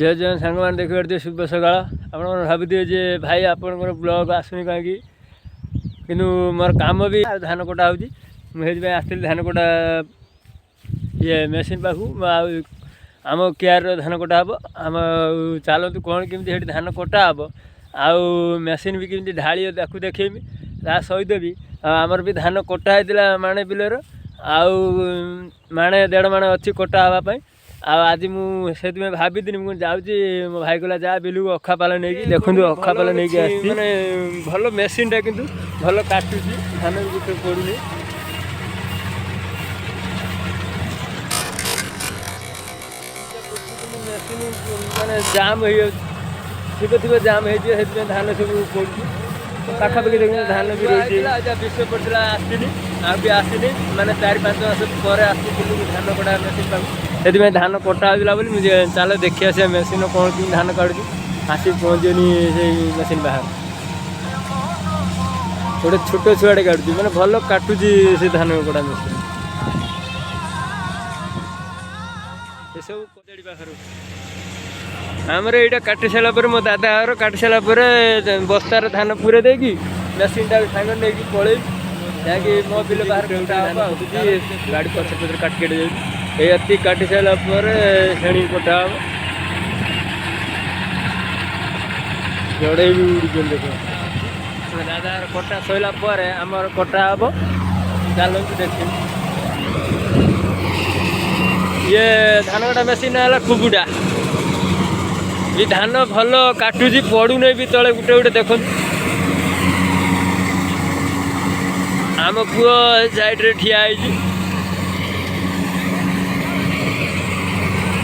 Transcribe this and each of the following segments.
जय जय सांग मैंने देख पारे शुभ सकाल आप भावुए जे भाई आप ब्लॉग आसुनी कहीं कि मोर काम भी धान कटा होती आसती धान कटा ये मेसीन पाखु आम केयर धान कटा हम आम चलतु कौन केमी धान कटा हम आउ मेसीन भी कमी ढाली ताकू देखेमी ता सहित भी आमर भी धान कटा होता माणे बिलर आउ माणे 1.5 माणे अच्छी कटा हाँपाई आज मुझे भाभी मुझे जाऊँगी मो भाई कहला जा बिलू अखापाल नहीं देखो अखापाल नहीं मैंने भल मेसीन टा किंतु भल काटुची धान भी गोटे पड़ूनी मेसीन मैंने जाम हो जाम हो धान सब पड़ू पाखापाखि देखते धान भी रही विश्व पड़ा आसनी आ भी आसनी मैंने 4-5 मास पर आसती धान कटा मेसीन पाक से धान कटा होगा बोली मुझे चलो देखी आस मेसीन कौन कि धान काटुची आसिक पहुँचनी से मेसीन बाहर गोटे छोट छुआटे काटुची मैंने भल काटुची से धान कटा मेसीन ये सब कचड़ी पाखर आमर यहाँ काटि सारापर मो दादा घर काटि सारापर बस्तार धान पूरे देकी मेसीन टा सागर नहीं पड़े जहाँकि मो बिल बाहर गाड़ी पछ काट ये काटि सारापर छेणी कटा हम जड़े भी उड़ी देख दादा कटा सैला आमर कटा हम चलते देख ये धान कटा मेसीन है कुबुड़ा ये धान भल काटुची पड़ू नहीं भी तले गोटे गोटे देख आम पुओ साइड रे ठिया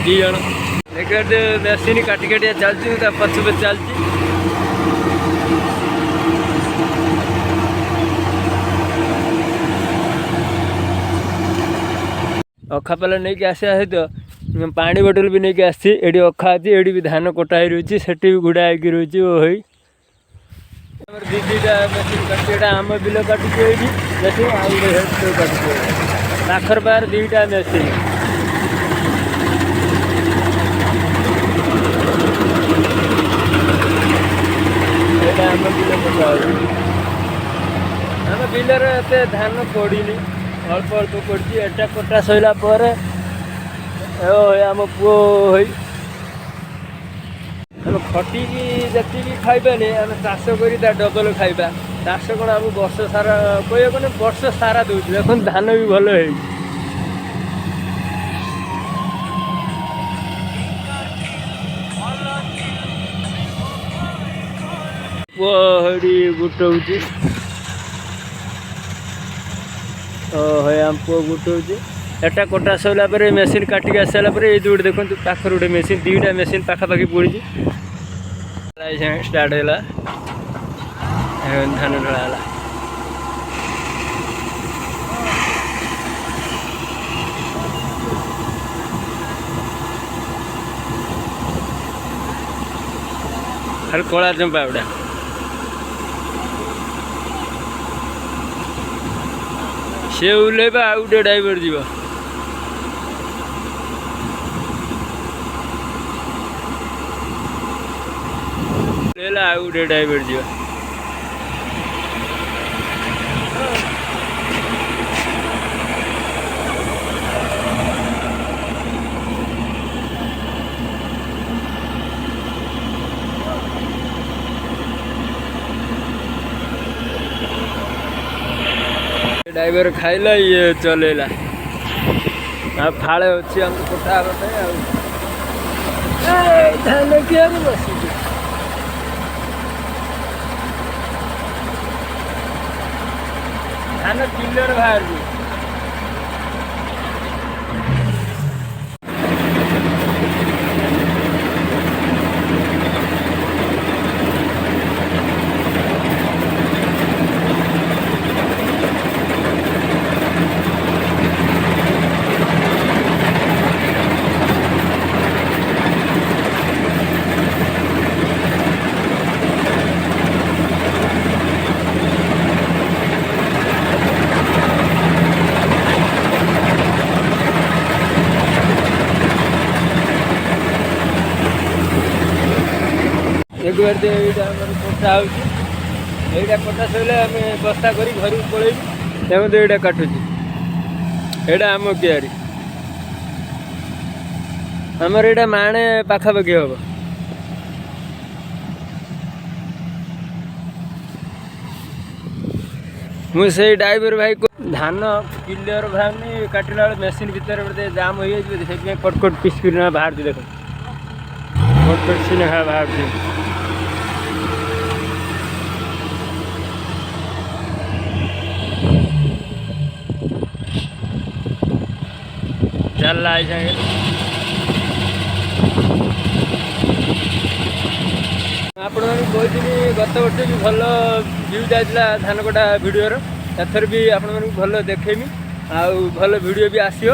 दी जन देखते मेसीन काटी काटिया चलती पछ पछ चलती अखापाल नहीं आसा सहित पानी बोतल भी नहीं आसी एडी अखा अच्छी एडी भी धान कटा ही रही से भी गुड़ा होगी रही वो दीदीटा मेसीन काटुची आम बिल काटुची मेसीन काटुची पाखर पार 2टा मेसीन आम बिल कटा आम बिलर एत धान पड़नी अल्प अल्प पड़ी एटा कटा सैला आम पुओ आम खटिकी जी खाइबानी आम चाष कर डबल खाइबा चाष कौन आम वर्ष सारा कह वर्ष सारा दूसरी देख धान भी भल है पुओ गुटौची आम पुओ गुटौची एटा कटा सैला मेसीन काटिक आस सारापर ये गोटे देखो पाखर गोटे मेसीन 2टा मेसीन पाखापाखि पड़ी स्टार्ट है धान ढला है खाली कला चंपा गुड़ा से ओल्लैबा आउ गोटे ड्राइवर जीव आउ गोटे ड्राइवर जीव ड्राइवर खाइला ये चलेला आ फाड़े अच्छी हम कोठा धान किए बस धान किलर बाहर एक बार यहाँ कटा होटा कटा सर आम बस्ता कर घर को पलैबू देखो यहाँ काटुची यहाँ आम कियारी आमर यहाँ माणे पाखापाखि हम मुझे ड्राइवर भाई को धान क्लियर बाहर काटिला मेसीन भितर गोटे जाम हो जाए कटकट पिस कर बाहर देख कटकट सिनेहा बाहर चल आपण कही गत वर्ष भी भल व्यू जाइला धान कटा भिडियो एथर भी आपण भल देखेमी आ भल भिडियो भी आसियो।